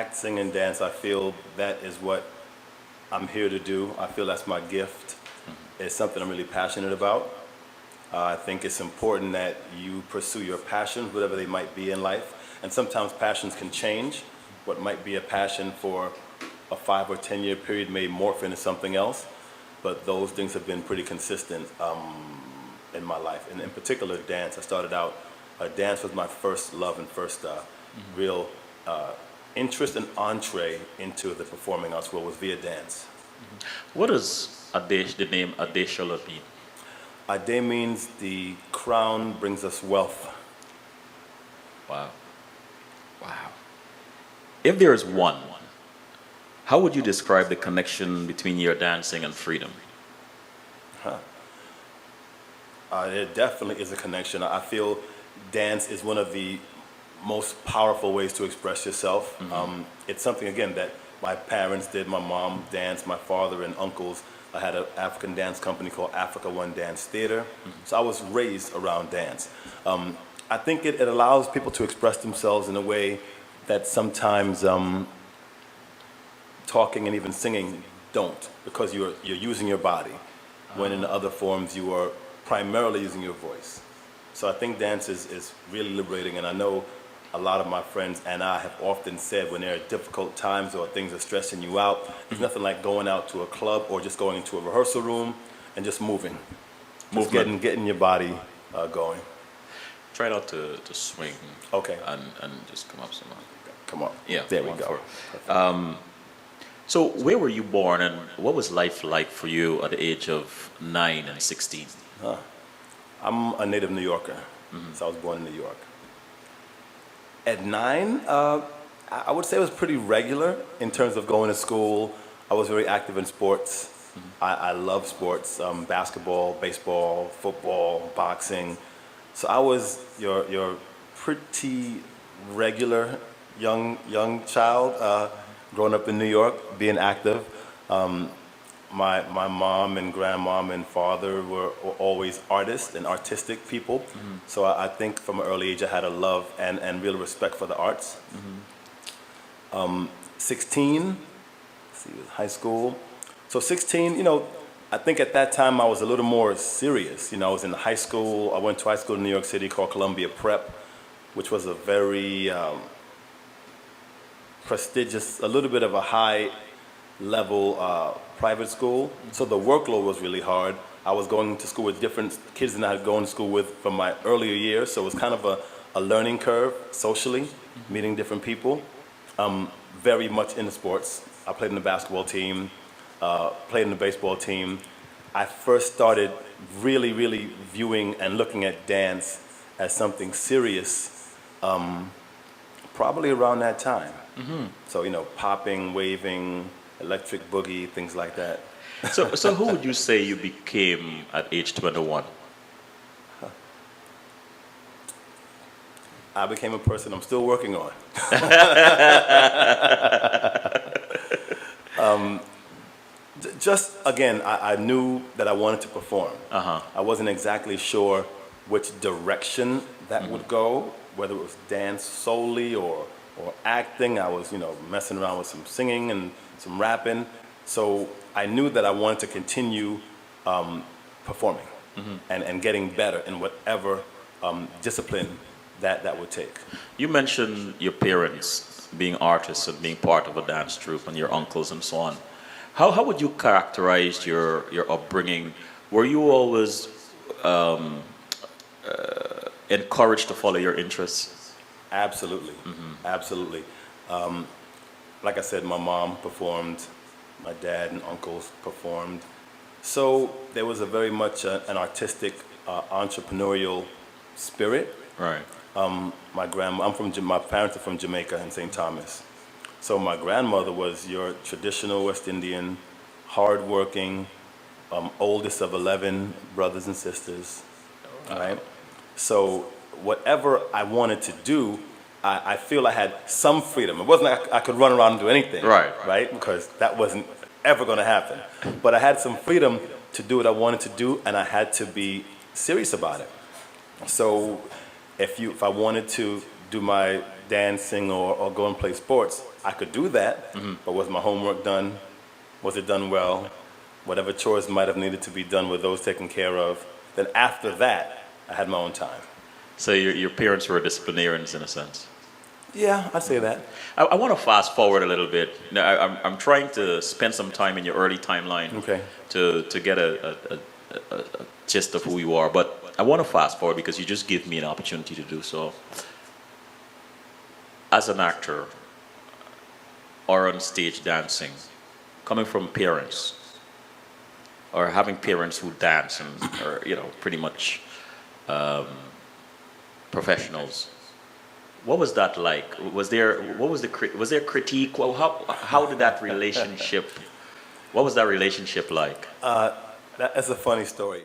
act, sing, and dance. I feel that is what I'm here to do. I feel that's my gift. It's something I'm really passionate about. I think it's important that you pursue your passions, whatever they might be in life. And sometimes passions can change. What might be a passion for a 5 or 10 year period may morph into something else. But those things have been pretty consistent in my life. And in particular, dance. I started out, dance was my first love and first real interest and entree into the performing arts world was via dance. What does Adesh, the name Adeshola mean? Ade means the crown brings us wealth. Wow. Wow. If there is one, how would you describe the connection between your dancing and freedom? Huh. There definitely is a connection. I feel dance is one of the most powerful ways to express yourself. It's something, again, that my parents did. My mom danced, my father and uncles. I had an African dance company called Africa One Dance Theater. So I was raised around dance. I think it allows people to express themselves in a way that sometimes talking and even singing don't, because you're using your body, when in the other forms you are primarily using your voice. So I think dance is really liberating, and I know a lot of my friends and I have often said when there are difficult times or things are stressing you out, there's nothing like going out to a club or just going into a rehearsal room and just moving. Just getting your body going. Try not to swing. Okay. And just come up somehow. Come on. Yeah. There we go. So where were you born, and what was life like for you at the age of 9 and 16? I'm a native New Yorker, so I was born in New York. At 9, I would say it was pretty regular in terms of going to school. I was very active in sports. I love sports, basketball, baseball, football, boxing. So I was your pretty regular young child, growing up in New York, being active. My mom and grandmom and father were always artists and artistic people. So I think from an early age I had a love and real respect for the arts. 16, let's see, it was high school. So 16, I think at that time I was a little more serious. I was in high school. I went to high school in New York City called Columbia Prep, which was a very prestigious, a little bit of a high level private school. So the workload was really hard. I was going to school with different kids than I had gone to school with from my earlier years. So it was kind of a learning curve socially, meeting different people. Very much into sports. I played in the basketball team, played in the baseball team. I first started really viewing and looking at dance as something serious probably around that time. So, popping, waving, electric boogie, things like that. So who would you say you became at age 21? I became a person I'm still working on. Just, again, I knew that I wanted to perform. I wasn't exactly sure which direction that would go, whether it was dance solely or acting. I was, messing around with some singing and some rapping. So I knew that I wanted to continue performing and getting better in whatever discipline that would take. You mentioned your parents being artists and being part of a dance troupe, and your uncles and so on. How would you characterize your upbringing? Were you always encouraged to follow your interests? Absolutely, absolutely. Like I said, my mom performed, my dad and uncles performed. So there was a very much an artistic, entrepreneurial spirit. Right. My parents are from Jamaica and St. Thomas. So my grandmother was your traditional West Indian, hardworking, oldest of 11 brothers and sisters, right? So whatever I wanted to do, I feel I had some freedom. It wasn't like I could run around and do anything, right? Because that wasn't ever going to happen. But I had some freedom to do what I wanted to do, and I had to be serious about it. So if I wanted to do my dancing or go and play sports, I could do that, but was my homework done? Was it done well? Whatever chores might have needed to be done, were those taken care of? Then after that, I had my own time. So your parents were disciplinarians in a sense. Yeah, I'd say that. I want to fast forward a little bit. Now, I'm trying to spend some time in your early timeline Okay. to get a gist of who you are. But I want to fast forward because you just give me an opportunity to do so. As an actor or on stage dancing, coming from parents or having parents who dance and or pretty much professionals. What was that like? Was there critique? Well, how did that relationship? What was that relationship like? That's a funny story.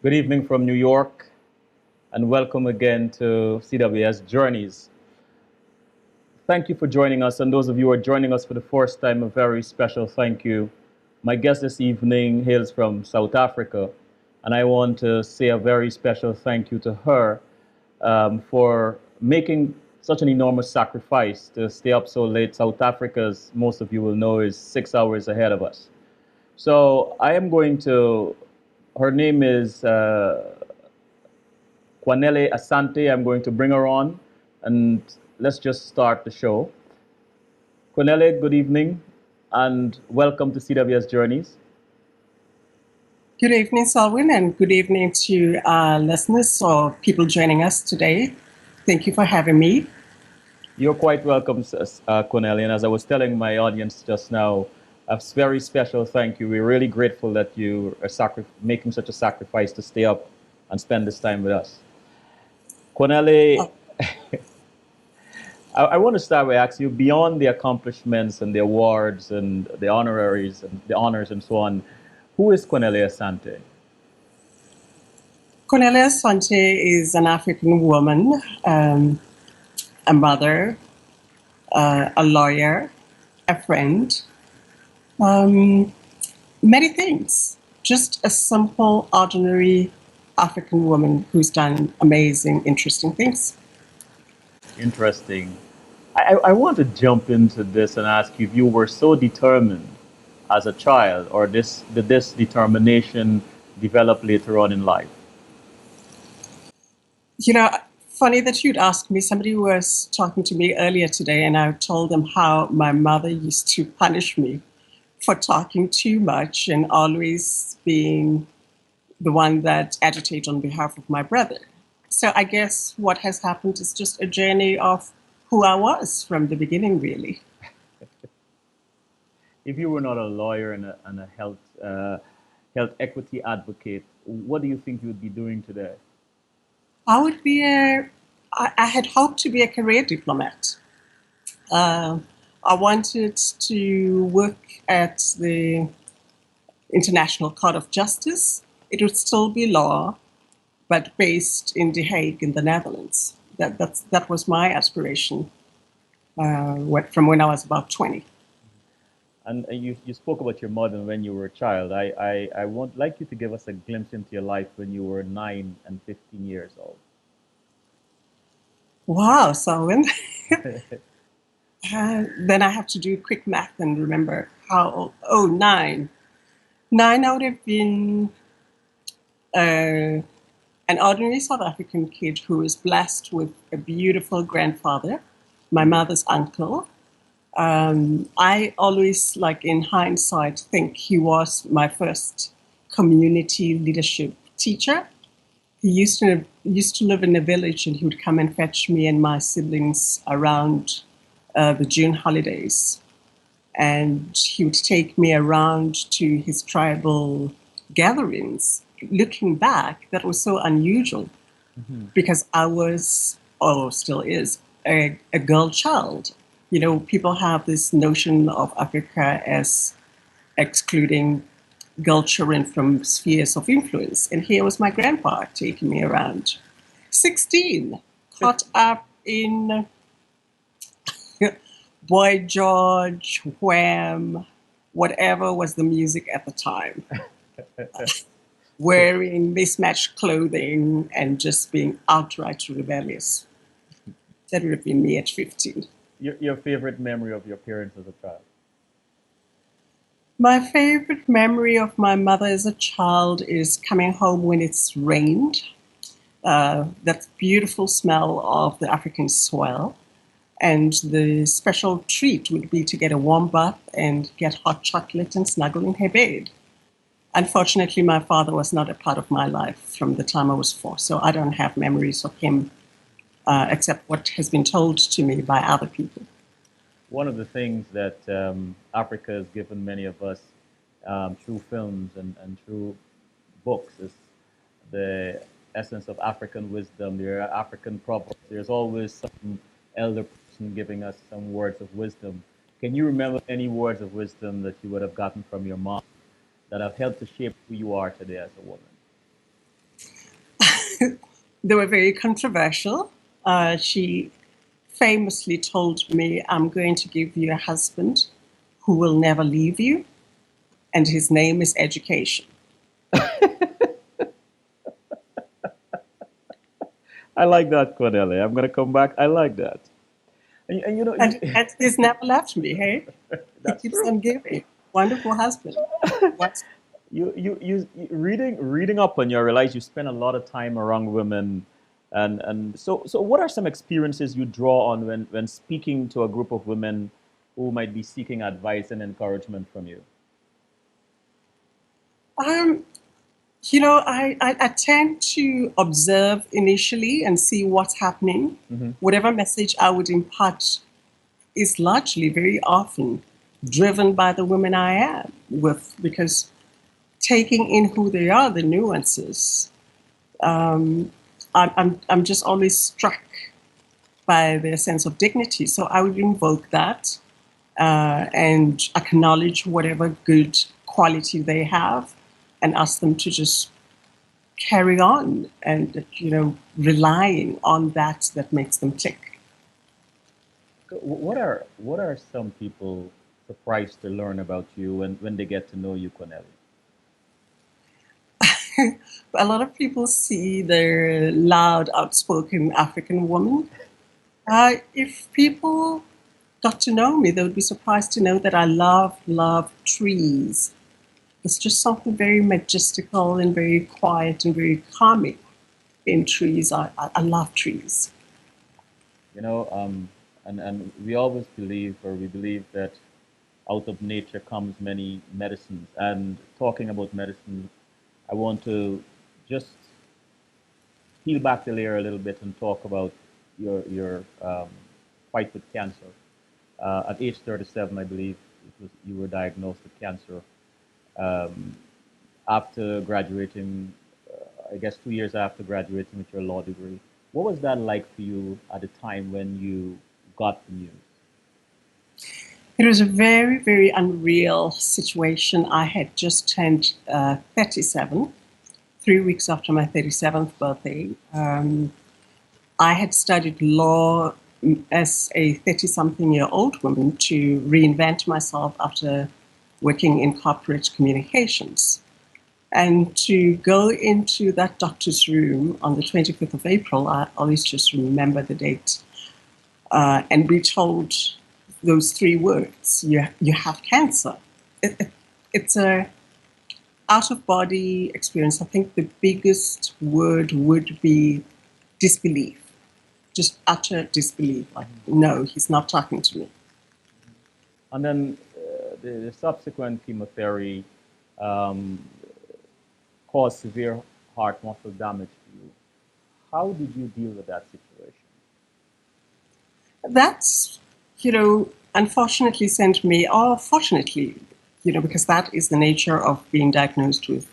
Good evening from New York, and welcome again to CWS Journeys. Thank you for joining us, and those of you who are joining us for the first time, a very special thank you. My guest this evening hails from South Africa, and I want to say a very special thank you to her for making such an enormous sacrifice to stay up so late. South Africa, as most of you will know, is 6 hours ahead of us. So I am going to, her name is Kwanele Asante. I'm going to bring her on, and let's just start the show. Kwanele, good evening, and welcome to CWS Journeys. Good evening, Selwyn, and good evening to our listeners or people joining us today. Thank you for having me. You're quite welcome, Kwanele, and as I was telling my audience just now, a very special thank you. We're really grateful that you are making such a sacrifice to stay up and spend this time with us. Kwanele, I want to start by asking you, beyond the accomplishments and the awards and the honoraries and the honors and so on, who is Kwanele Asante? Kwanele Asante is an African woman, a mother, a lawyer, a friend, many things. Just a simple, ordinary African woman who's done amazing, interesting things. Interesting. I want to jump into this and ask you if you were so determined as a child, or did this determination develop later on in life? You know, funny that you'd ask me. Somebody was talking to me earlier today, and I told them how my mother used to punish me for talking too much and always being the one that agitated on behalf of my brother. So I guess what has happened is just a journey of who I was from the beginning, really. If you were not a lawyer and a health equity advocate, what do you think you would be doing today? I had hoped to be a career diplomat. I wanted to work at the International Court of Justice. It would still be law, but based in The Hague in the Netherlands. That was my aspiration from when I was about 20. And you spoke about your mother when you were a child. I would like you to give us a glimpse into your life when you were 9 and 15 years old. Wow, Selwyn. Then I have to do quick math and remember how old. Oh, 9. 9, I would have been an ordinary South African kid who was blessed with a beautiful grandfather, my mother's uncle. I always, like in hindsight, think he was my first community leadership teacher. He used to live in a village, and he would come and fetch me and my siblings around the June holidays. And he would take me around to his tribal gatherings. Looking back, that was so unusual because I was, or still is, a girl child. You know, people have this notion of Africa as excluding girl children from spheres of influence. And here was my grandpa taking me around. 16, caught up in Boy George, Wham, whatever was the music at the time. wearing mismatched clothing and just being outright rebellious. That would have been me at 15. Your favorite memory of your parents as a child? My favorite memory of my mother as a child is coming home when it's rained. That beautiful smell of the African soil. And the special treat would be to get a warm bath and get hot chocolate and snuggle in her bed. Unfortunately, my father was not a part of my life from the time I was 4, so I don't have memories of him except what has been told to me by other people. One of the things that Africa has given many of us through films and through books is the essence of African wisdom. There are African proverbs. There's always some elder person giving us some words of wisdom. Can you remember any words of wisdom that you would have gotten from your mom that have helped to shape who you are today as a woman? They were very controversial. She famously told me, I'm going to give you a husband who will never leave you, and his name is education. I like that, Cornelia. I'm going to come back. I like that. And you know, And he's never left me, hey? He that's keeps true. on giving. Wonderful husband. What? You reading up on you, I realize you spend a lot of time around women, and so what are some experiences you draw on when speaking to a group of women who might be seeking advice and encouragement from you? Um, I tend to observe initially and see what's happening. Whatever message I would impart is largely very often driven by the women I am with, because taking in who they are, the nuances, I'm just always struck by their sense of dignity. So I would invoke that and acknowledge whatever good quality they have and ask them to just carry on and, relying on that makes them tick. What are some people surprised to learn about you when they get to know you, Cornelia? A lot of people see the loud, outspoken African woman. If people got to know me, they would be surprised to know that I love trees. It's just something very majestical and very quiet and very calming in trees. I love trees. You know, and we always believe, or we believe that out of nature comes many medicines. And talking about medicine, I want to just peel back the layer a little bit and talk about your fight with cancer. At age 37, I believe you were diagnosed with cancer. Um, After graduating, I guess 2 years after graduating with your law degree, what was that like for you at the time when you got the news? It was a very, very unreal situation. I had just turned 37, 3 weeks after my 37th birthday. I had studied law as a 30-something-year-old woman to reinvent myself after working in corporate communications. And to go into that doctor's room on the 25th of April, I always just remember the date, and be told those 3 words: you have cancer. It's a out of body experience. I think the biggest word would be disbelief, just utter disbelief. Like, no, he's not talking to me. And then the subsequent chemotherapy um, caused severe heart muscle damage to you. How did you deal with that situation? That's, unfortunately sent me, or fortunately, because that is the nature of being diagnosed with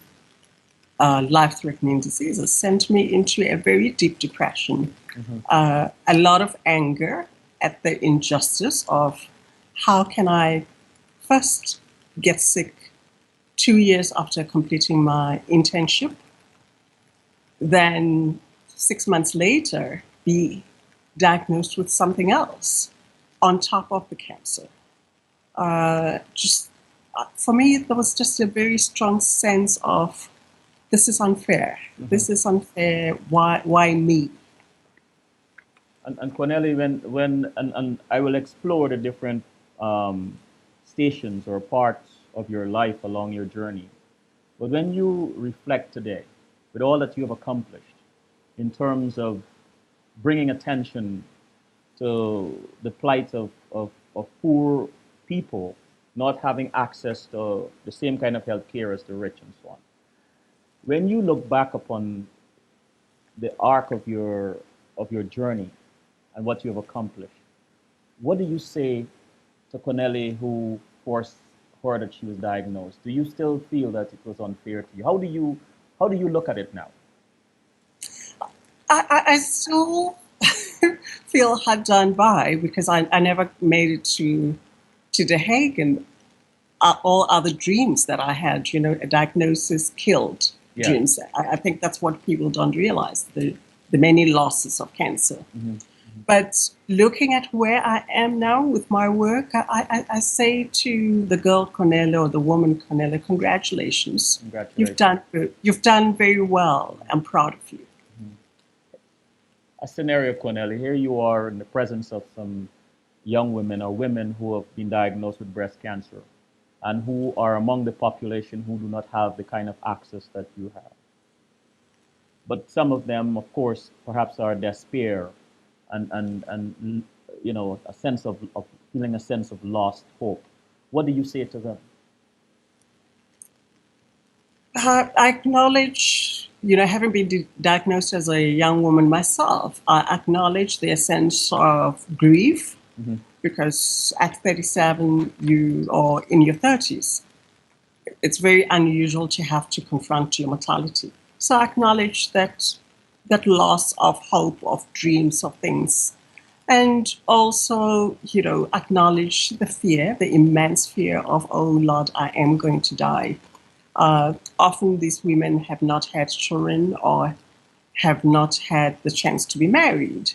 life-threatening diseases, sent me into a very deep depression, a lot of anger at the injustice of how can I first get sick 2 years after completing my internship, then 6 months later be diagnosed with something else on top of the cancer. Just For me, there was just a very strong sense of this is unfair. This is unfair. Why me? And Corneli, and I will explore the different stations or parts of your life along your journey. But when you reflect today, with all that you have accomplished, in terms of bringing attention to the plight of poor people not having access to the same kind of health care as the rich and so on. When you look back upon the arc of your journey and what you have accomplished, what do you say to Corneli who forced her that she was diagnosed? Do you still feel that it was unfair to you? How do you look at it now? I still feel hard done by because I never made it to The Hague, and all other dreams that I had, a diagnosis killed dreams. I think that's what people don't realize, the many losses of cancer. Mm-hmm. But looking at where I am now with my work, I say to the girl Cornelia or the woman Cornelia, congratulations. You've done very well. I'm proud of you. A scenario, Cornelia, here you are in the presence of some young women or women who have been diagnosed with breast cancer and who are among the population who do not have the kind of access that you have. But some of them, of course, perhaps are despair and a sense of feeling a sense of lost hope. What do you say to them? I acknowledge, having been diagnosed as a young woman myself, I acknowledge their sense of grief, because at 37, you are in your 30s. It's very unusual to have to confront your mortality. So I acknowledge that loss of hope, of dreams, of things. And also, acknowledge the fear, the immense fear of, oh Lord, I am going to die. Often these women have not had children or have not had the chance to be married.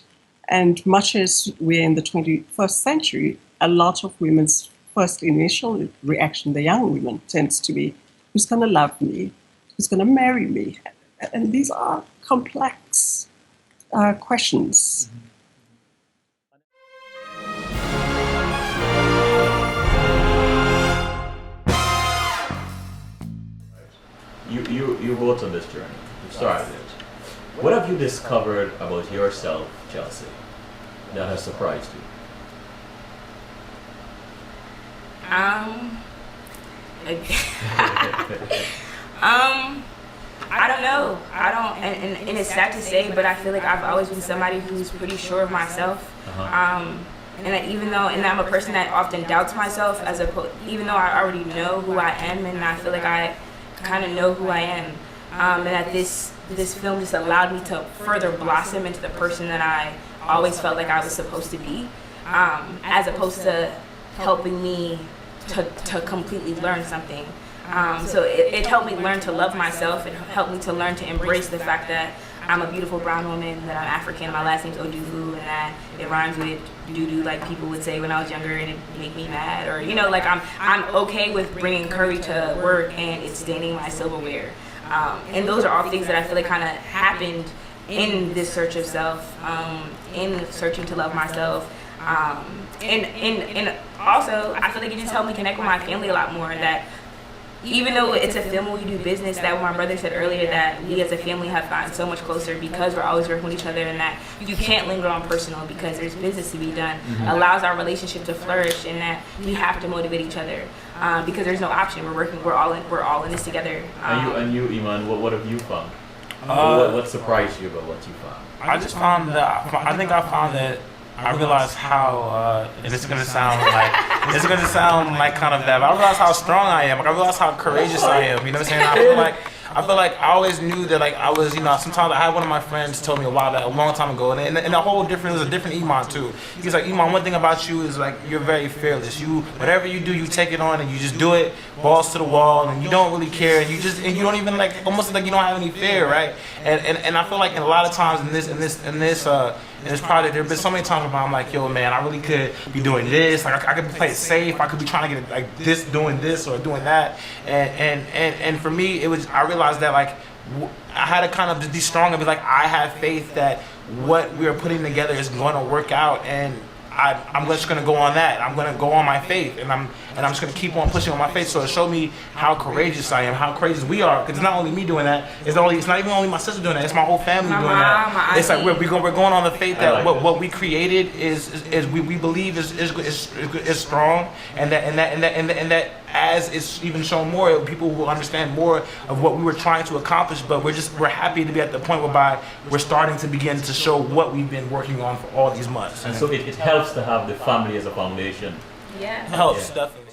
And much as we're in the 21st century, a lot of women's first initial reaction, the young women, tends to be, who's going to love me? Who's going to marry me? And these are complex questions. You wrote on this journey. You started it. What have you discovered about yourself, Chelsea, that has surprised you? I don't know. And it's sad to say, but I feel like I've always been somebody who's pretty sure of myself. And even though, and I'm a person that often doubts myself, even though I already know who I am, and I feel like I kind of know who I am, and that this film just allowed me to further blossom into the person that I always felt like I was supposed to be, as opposed to helping me to completely learn something. So it helped me learn to love myself. It helped me to learn to embrace the fact that I'm a beautiful brown woman, that I'm African, my last name's Oduvu, and that it rhymes with doo-doo, like people would say when I was younger, and it make me mad. Or, like I'm okay with bringing curry to work and it's staining my silverware. And those are all things that I feel like kind of happened in this search of self, in searching to love myself. And also, I feel like it just helped me connect with my family a lot more, that even though it's a film where we do business, that my brother said earlier, that we as a family have gotten so much closer because we're always working with each other, and that you can't linger on personal because there's business to be done, allows our relationship to flourish, and that we have to motivate each other because there's no option. We're all in this together. And you, Iman, what have you found? What surprised you about what you found? I just found that I realized how this is gonna sound like kind of that, but I realized how strong I am. Like, I realized how courageous I am. You know what I'm saying? I feel like I always knew that, like, I was, sometimes I had one of my friends told me a long time ago, and a whole different, it was a different Iman too. He was like, Iman, one thing about you is, like, you're very fearless. Whatever you do, you take it on and you just do it, balls to the wall, and you don't really care, and you don't even, like, almost like you don't have any fear, right? And I feel like a lot of times in this And it's probably, there have been so many times where I'm like, yo, man, I really could be doing this. Like, I could play it safe. I could be trying to get it like this, doing this or doing that. And for me, it was, I realized that like, I had to kind of be strong and be like, I have faith that what we are putting together is going to work out, and I'm just going to go on that. I'm going to go on my faith, and I'm just going to keep on pushing on my faith. So it showed me how courageous I am, how courageous we are. Because it's not only me doing that. It's not even only my sister doing that. It's my whole family doing that. It's like we're going on the faith that what we created is we believe is strong, and that as it's even shown more, people will understand more of what we were trying to accomplish. But we're happy to be at the point whereby we're starting to begin to show what we've been working on for all these months. And so it helps to have the family as a foundation. Yeah. It helps, definitely.